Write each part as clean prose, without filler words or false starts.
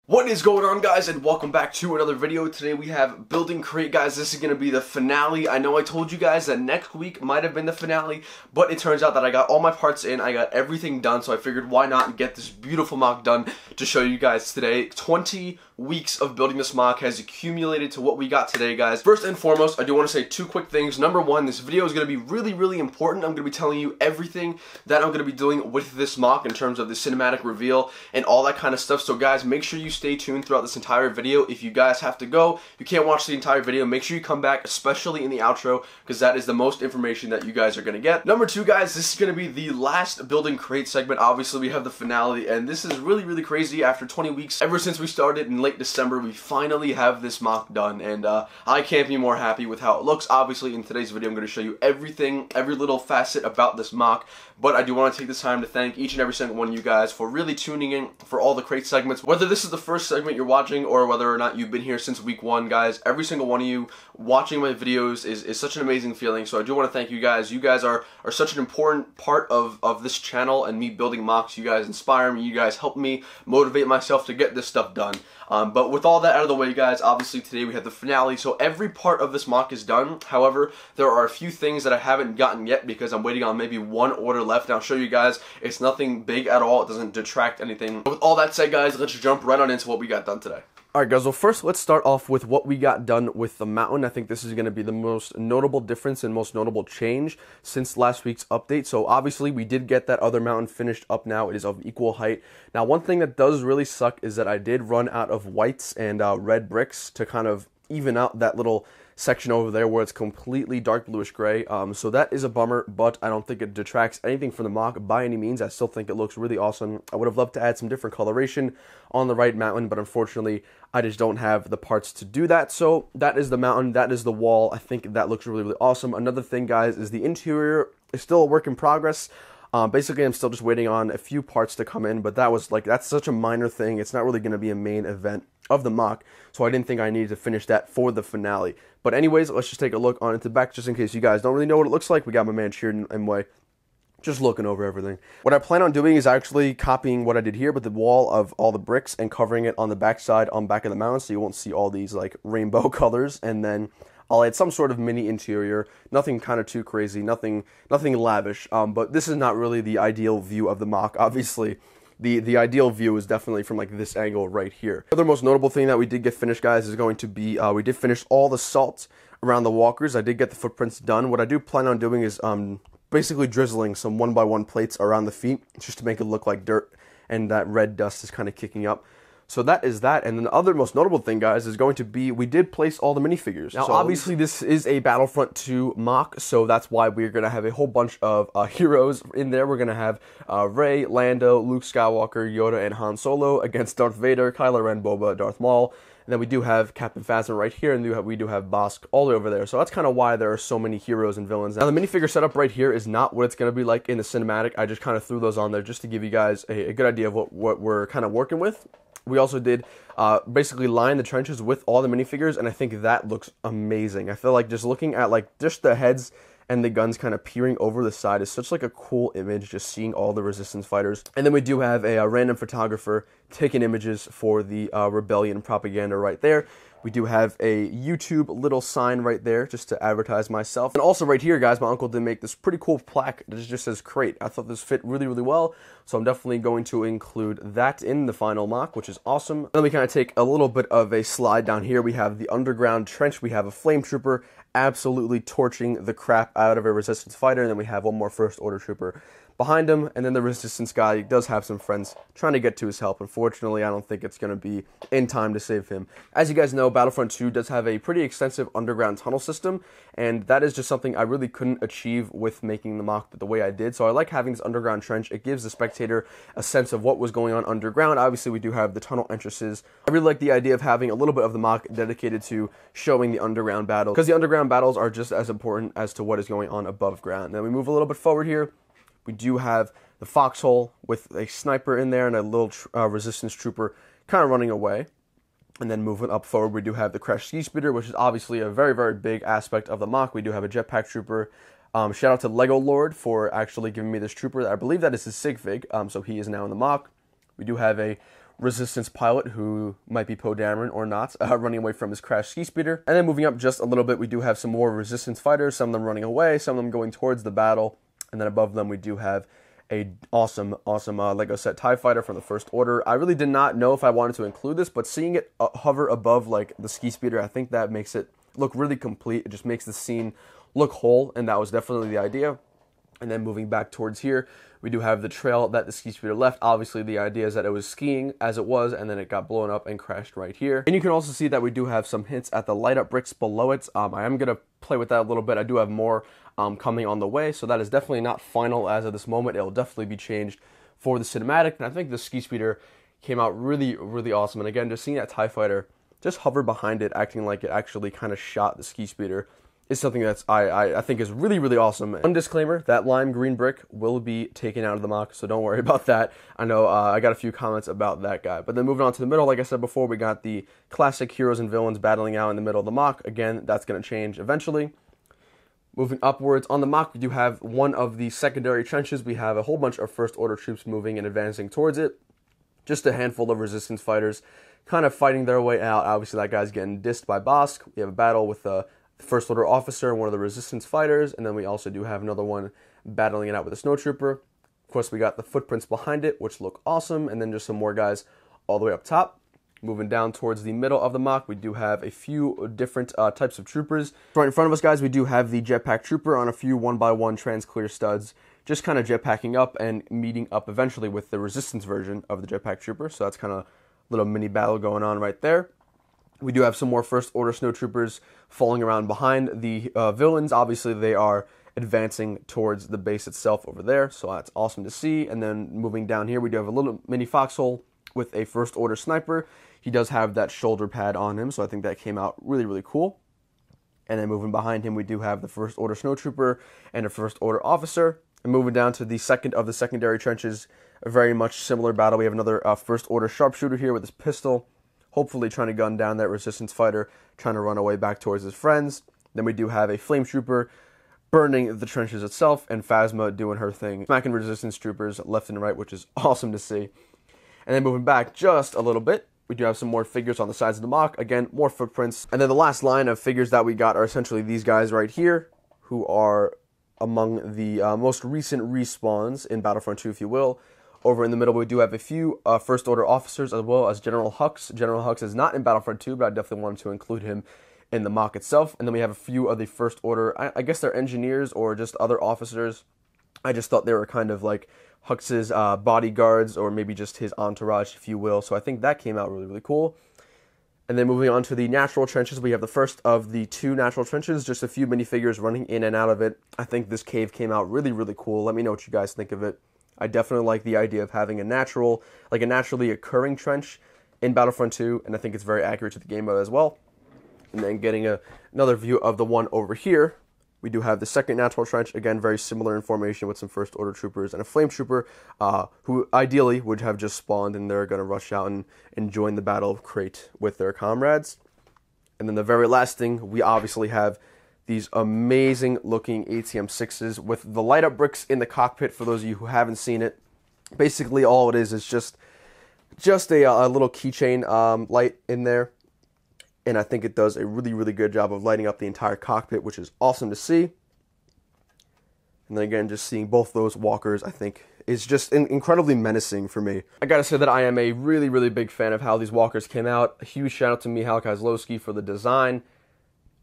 What is going on, guys, and welcome back to another video. Today we have Building Crate, guys. This is going to be the finale. I know I told you guys that next week might have been the finale, but it turns out that I got all my parts in, I got everything done, so I figured why not get this beautiful mock done to show you guys today. 20 weeks of building this mock has accumulated to what we got today, guys. First and foremost, I do want to say two quick things. Number one, this video is going to be really important. I'm going to be telling you everything that I'm going to be doing with this mock in terms of the cinematic reveal and all that kind of stuff. So guys, make sure you stay tuned throughout this entire video. If you guys have to go, you can't watch the entire video, make sure you come back, especially in the outro, because that is the most information that you guys are going to get. Number two, guys, this is going to be the last Building Crate segment. Obviously, we have the finale, and this is really crazy. After 20 weeks, ever since we started in late December, we finally have this mock done, and I can't be more happy with how it looks. Obviously, in today's video, I'm going to show you everything, every little facet about this mock, but I do want to take this time to thank each and every single one of you guys for really tuning in for all the crate segments. Whether this is the first segment you're watching or whether or not you've been here since week one, guys, every single one of you watching my videos is such an amazing feeling. So I do want to thank you guys. You guys are such an important part of this channel and me building mocks. You guys inspire me. You guys help me motivate myself to get this stuff done. But with all that out of the way, guys, obviously today we have the finale, so every part of this mock is done. However, there are a few things that I haven't gotten yet because I'm waiting on maybe one order left, and I'll show you guys. It's nothing big at all. It doesn't detract anything. With all that said, guys, let's jump right on into what we got done today. Alright, guys, well, first let's start off with what we got done with the mountain. I think this is going to be the most notable difference and most notable change since last week's update. So obviously we did get that other mountain finished up now. It is of equal height. Now, one thing that does really suck is that I did run out of whites and red bricks to kind of even out that little section over there where it's completely dark bluish gray. So that is a bummer, but I don't think it detracts anything from the mock by any means. I still think it looks really awesome. I would have loved to add some different coloration on the right mountain, but unfortunately I just don't have the parts to do that. So that is the mountain, that is the wall. I think that looks really awesome. Another thing, guys, is the interior is still a work in progress. Basically, I'm still just waiting on a few parts to come in, but that's such a minor thing. It's not really going to be a main event of the mock, so I didn't think I needed to finish that for the finale. But anyways, let's just take a look on into the back, just in case you guys don't really know what it looks like. We got my man Cheered and Way just looking over everything. What I plan on doing is actually copying what I did here, but the wall of all the bricks and covering it on the back side, on back of the mountain, so you won't see all these like rainbow colors, and then I'll add some sort of mini interior, nothing kind of too crazy, nothing lavish, but this is not really the ideal view of the mock. Obviously, the ideal view is definitely from like this angle right here. The other most notable thing that we did get finished, guys, is going to be, we did finish all the salt around the walkers. I did get the footprints done. What I do plan on doing is basically drizzling some 1x1 plates around the feet, just to make it look like dirt, and that red dust is kind of kicking up. So that is that, and then the other most notable thing, guys, is going to be we did place all the minifigures. Now, obviously, this is a Battlefront 2 mock, so that's why we're going to have a whole bunch of heroes in there. We're going to have Rey, Lando, Luke Skywalker, Yoda, and Han Solo against Darth Vader, Kylo Ren, Boba, Darth Maul. And then we do have Captain Phasma right here, and we do have Bosk all the way over there. So that's kind of why there are so many heroes and villains. Now, the minifigure setup right here is not what it's going to be like in the cinematic. I just kind of threw those on there just to give you guys a good idea of what we're kind of working with. We also did basically line the trenches with all the minifigures, and I think that looks amazing. I feel like just looking at like just the heads and the guns kind of peering over the side is such like a cool image, just seeing all the resistance fighters. And then we do have a random photographer taking images for the rebellion propaganda right there. We do have a YouTube little sign right there just to advertise myself. And also right here, guys, my uncle did make this pretty cool plaque that just says crate. I thought this fit really well, so I'm definitely going to include that in the final mock, which is awesome. And then we kind of take a little bit of a slide down here. We have the underground trench. We have a flame trooper absolutely torching the crap out of a resistance fighter, and then we have one more first order trooper behind him, and then the resistance guy does have some friends trying to get to his help. Unfortunately, I don't think it's going to be in time to save him. As you guys know, Battlefront 2 does have a pretty extensive underground tunnel system, and that is just something I really couldn't achieve with making the mock the way I did. So I like having this underground trench. It gives the spectator a sense of what was going on underground. Obviously, we do have the tunnel entrances. I really like the idea of having a little bit of the mock dedicated to showing the underground battle, because the underground battles are just as important as to what is going on above ground. Then we move a little bit forward here. We do have the foxhole with a sniper in there and a little resistance trooper kind of running away. And then moving up forward, we do have the Crash Ski Speeder, which is obviously a very big aspect of the mock. We do have a jetpack trooper. Shout out to Lego Lord for actually giving me this trooper. I believe that is his sig fig, so he is now in the mock. We do have a Resistance pilot who might be Poe Dameron or not, running away from his crashed ski speeder. And then moving up just a little bit, we do have some more Resistance fighters, some of them running away, some of them going towards the battle. And then above them, we do have a awesome Lego set TIE fighter from the First Order. I really did not know if I wanted to include this, but seeing it hover above like the ski speeder, I think that makes it look really complete. It just makes the scene look whole, and that was definitely the idea. And then moving back towards here, we do have the trail that the ski speeder left. Obviously, the idea is that it was skiing as it was, and then it got blown up and crashed right here. And you can also see that we do have some hints at the light up bricks below it. I am going to play with that a little bit. I do have more coming on the way, so that is definitely not final as of this moment. It will definitely be changed for the cinematic, and I think the ski speeder came out really, really awesome. And again, just seeing that TIE fighter just hover behind it, acting like it actually kind of shot the ski speeder, is something that's I think is really, really awesome. One disclaimer, that lime green brick will be taken out of the MOC, so don't worry about that. I know I got a few comments about that guy. But then moving on to the middle, like I said before, we got the classic heroes and villains battling out in the middle of the MOC. Again, that's going to change eventually. Moving upwards on the MOC, we do have one of the secondary trenches. We have a whole bunch of First Order troops moving and advancing towards it. Just a handful of Resistance fighters kind of fighting their way out. Obviously, that guy's getting dissed by Bosk. We have a battle with the First Order officer and one of the Resistance fighters, and then we also do have another one battling it out with a snowtrooper. Of course, we got the footprints behind it, which look awesome, and then just some more guys all the way up top. Moving down towards the middle of the MOC, we do have a few different types of troopers. Right in front of us, guys, we do have the jetpack trooper on a few 1x1 trans-clear studs, just kind of jetpacking up and meeting up eventually with the Resistance version of the jetpack trooper, so that's kind of a little mini battle going on right there. We do have some more First Order snowtroopers falling around behind the villains. Obviously, they are advancing towards the base itself over there, so that's awesome to see. And then moving down here, we do have a little mini foxhole with a First Order sniper. He does have that shoulder pad on him, so I think that came out really, really cool. And then moving behind him, we do have the First Order snowtrooper and a First Order officer. And moving down to the second of the secondary trenches, a very much similar battle. We have another First Order sharpshooter here with his pistol, hopefully trying to gun down that Resistance fighter, trying to run away back towards his friends. Then we do have a flame trooper burning the trenches itself, and Phasma doing her thing, smacking Resistance troopers left and right, which is awesome to see. And then moving back just a little bit, we do have some more figures on the sides of the MOC. Again, more footprints. And then the last line of figures that we got are essentially these guys right here, who are among the most recent respawns in Battlefront 2, if you will. Over in the middle, we do have a few First Order officers, as well as General Hux. General Hux is not in Battlefront 2, but I definitely wanted to include him in the MOC itself. And then we have a few of the First Order, I guess they're engineers or just other officers. I just thought they were kind of like Hux's bodyguards, or maybe just his entourage, if you will. So I think that came out really, really cool. And then moving on to the natural trenches, we have the first of the two natural trenches, just a few minifigures running in and out of it. I think this cave came out really, really cool. Let me know what you guys think of it. I definitely like the idea of having a naturally occurring trench in Battlefront 2, and I think it's very accurate to the game mode as well. And then getting another view of the one over here, we do have the second natural trench, again, very similar in formation with some First Order troopers and a flame trooper, who ideally would have just spawned, and they're going to rush out and join the Battle of Crait with their comrades. And then the very last thing, we obviously have these amazing looking ATM-6s with the light up bricks in the cockpit. For those of you who haven't seen it, basically all it is just a little keychain light in there. And I think it does a really, really good job of lighting up the entire cockpit, which is awesome to see. And then again, just seeing both those walkers, I think, is just incredibly menacing for me. I gotta say that I am a really, really big fan of how these walkers came out. A huge shout out to Michal Kozlowski for the design.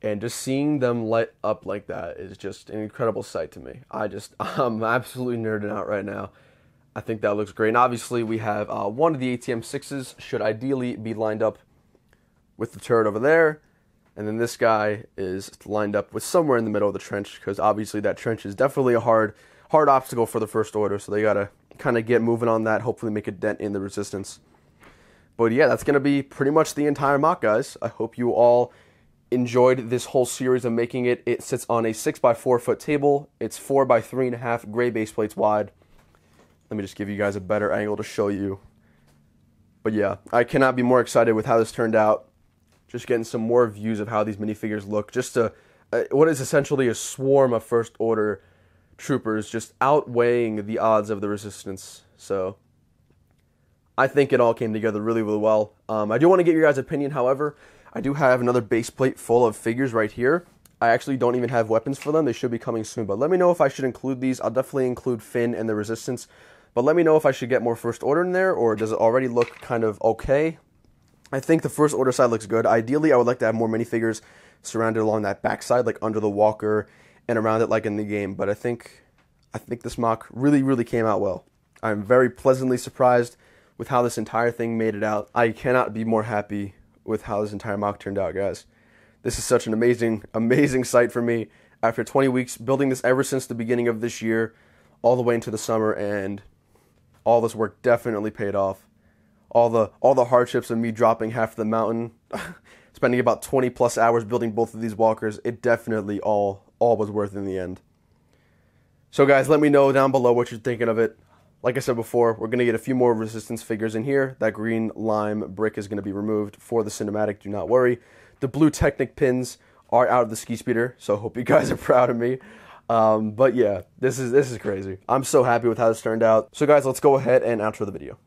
And just seeing them light up like that is just an incredible sight to me. I'm absolutely nerding out right now. I think that looks great. And obviously we have one of the ATM-6s should ideally be lined up with the turret over there. And then this guy is lined up with somewhere in the middle of the trench, because obviously that trench is definitely a hard obstacle for the First Order. So they gotta kind of get moving on that, hopefully make a dent in the Resistance. But yeah, that's gonna be pretty much the entire MOC, guys. I hope you all enjoyed this whole series of making it. It sits on a 6x4 foot table. It's 4x3.5 gray base plates wide. Let me just give you guys a better angle to show you. But yeah, I cannot be more excited with how this turned out. Just getting some more views of how these minifigures look. Just what is essentially a swarm of First Order troopers just outweighing the odds of the Resistance. So I think it all came together really, really well. I do want to get your guys' opinion, however. I do have another base plate full of figures right here. I actually don't even have weapons for them. They should be coming soon, but let me know if I should include these. I'll definitely include Finn and the Resistance, but let me know if I should get more First Order in there, or does it already look kind of okay? I think the First Order side looks good. Ideally, I would like to have more minifigures surrounded along that backside, like under the walker and around it like in the game, but I think this mock really, really came out well. I'm very pleasantly surprised with how this entire thing made it out. I cannot be more happy with how this entire mock turned out, guys. This is such an amazing, amazing sight for me. After 20 weeks, building this ever since the beginning of this year, all the way into the summer, and all this work definitely paid off. All the hardships of me dropping half the mountain, spending about 20 plus hours building both of these walkers, it definitely all was worth it in the end. So guys, let me know down below what you're thinking of it. Like I said before, we're going to get a few more Resistance figures in here. That green lime brick is going to be removed for the cinematic, do not worry. The blue Technic pins are out of the ski speeder, so I hope you guys are proud of me. But yeah, this is crazy. I'm so happy with how this turned out. So guys, let's go ahead and outro the video.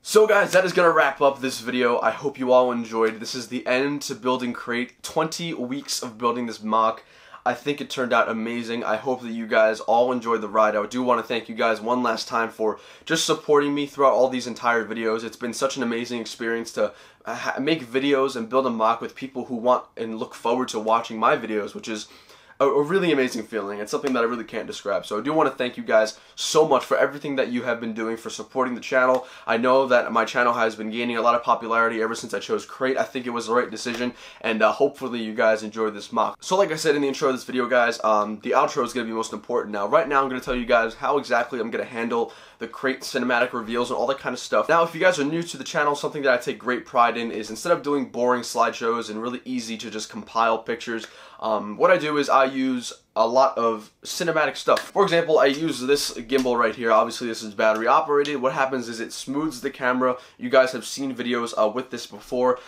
So guys, that is going to wrap up this video. I hope you all enjoyed. This is the end to Building Crait. 20 weeks of building this mock. I think it turned out amazing. I hope that you guys all enjoyed the ride. I do want to thank you guys one last time for just supporting me throughout all these entire videos. It's been such an amazing experience to make videos and build a mock with people who want and look forward to watching my videos, which is a really amazing feeling. It's something that I really can't describe. So I do want to thank you guys so much for everything that you have been doing, for supporting the channel. I know that my channel has been gaining a lot of popularity ever since I chose Crait. I think it was the right decision, and hopefully you guys enjoyed this mock. So like I said in the intro of this video, guys, the outro is going to be most important now. Right now I'm going to tell you guys how exactly I'm going to handle the Crait cinematic reveals and all that kind of stuff. Now, if you guys are new to the channel, something that I take great pride in is, instead of doing boring slideshows and really easy to just compile pictures, what I do is I use a lot of cinematic stuff. For example, I use this gimbal right here. Obviously, this is battery operated. What happens is it smooths the camera. You guys have seen videos with this before.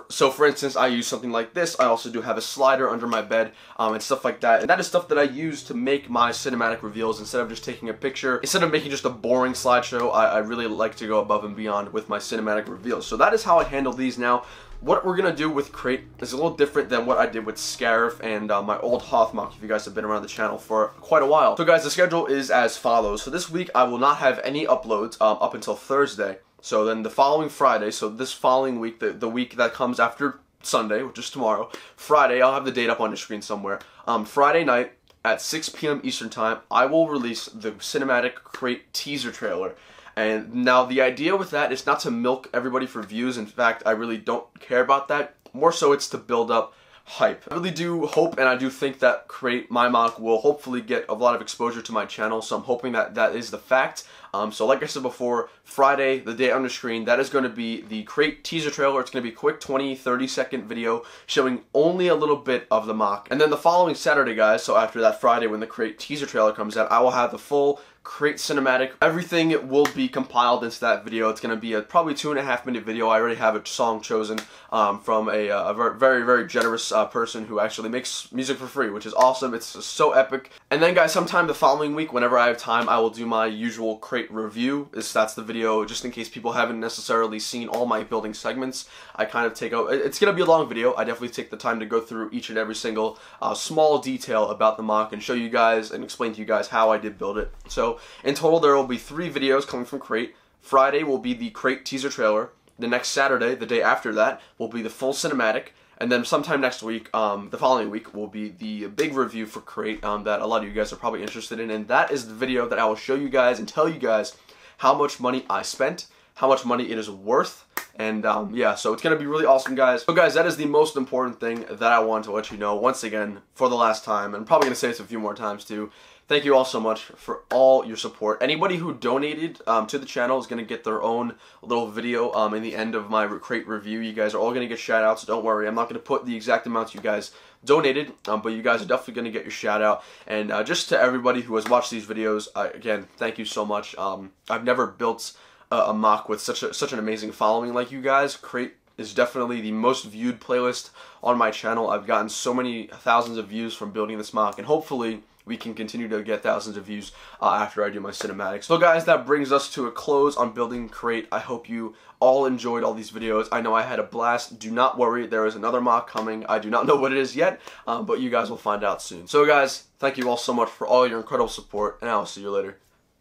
So for instance, I use something like this. I also do have a slider under my bed and stuff like that. And that is stuff that I use to make my cinematic reveals instead of just taking a picture. Instead of making just a boring slideshow, I really like to go above and beyond with my cinematic reveals. So that is how I handle these now. What we're going to do with Crait is a little different than what I did with Scarif and my old Hoth mock, if you guys have been around the channel for quite a while. So guys, the schedule is as follows. So this week I will not have any uploads up until Thursday. So then the following Friday, so this following week, the week that comes after Sunday, which is tomorrow, Friday, I'll have the date up on the screen somewhere. Friday night at 6 p.m. Eastern Time, I will release the cinematic Crait teaser trailer. And now the idea with that is not to milk everybody for views. In fact, I really don't care about that. More so, it's to build up hype. I really do hope, and I do think that Crait, my mock, will hopefully get a lot of exposure to my channel, so I'm hoping that that is the fact. So like I said before, Friday, the day on the screen, that is going to be the Crait teaser trailer. It's going to be a quick 20-30 second video showing only a little bit of the mock. And then the following Saturday, guys, so after that Friday when the Crait teaser trailer comes out, I will have the full Crait cinematic. Everything will be compiled into that video. It's going to be a probably 2.5 minute video. I already have a song chosen from a very, very generous person who actually makes music for free, which is awesome. It's so epic. And then guys, sometime the following week, whenever I have time, I will do my usual Crait review. That's the video, just in case people haven't necessarily seen all my building segments. I kind of take out, it's going to be a long video. I definitely take the time to go through each and every single small detail about the mock and show you guys and explain to you guys how I did build it. So in total, there will be 3 videos coming from Crait. Friday will be the Crait teaser trailer. The next Saturday, the day after that, will be the full cinematic. And then sometime next week, the following week, will be the big review for Crait that a lot of you guys are probably interested in. And that is the video that I will show you guys and tell you guys how much money I spent, how much money it is worth. And yeah, so it's going to be really awesome, guys. So guys, that is the most important thing that I wanted to let you know once again for the last time. And I'm probably going to say this a few more times too. Thank you all so much for all your support. Anybody who donated to the channel is going to get their own little video in the end of my Crait review. You guys are all going to get shout outs, so don't worry. I'm not going to put the exact amounts you guys donated, but you guys are definitely going to get your shout out. And just to everybody who has watched these videos, again, thank you so much. I've never built a mock with such an amazing following like you guys. Crait is definitely the most viewed playlist on my channel. I've gotten so many thousands of views from building this mock, and hopefully we can continue to get thousands of views after I do my cinematics. So guys, that brings us to a close on building Crait. I hope you all enjoyed all these videos. I know I had a blast. Do not worry, there is another MOC coming. I do not know what it is yet, but you guys will find out soon. So guys, thank you all so much for all your incredible support, and I will see you later.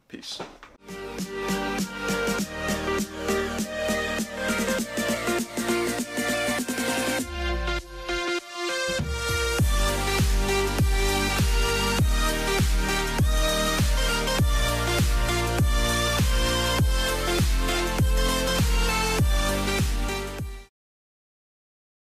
Peace.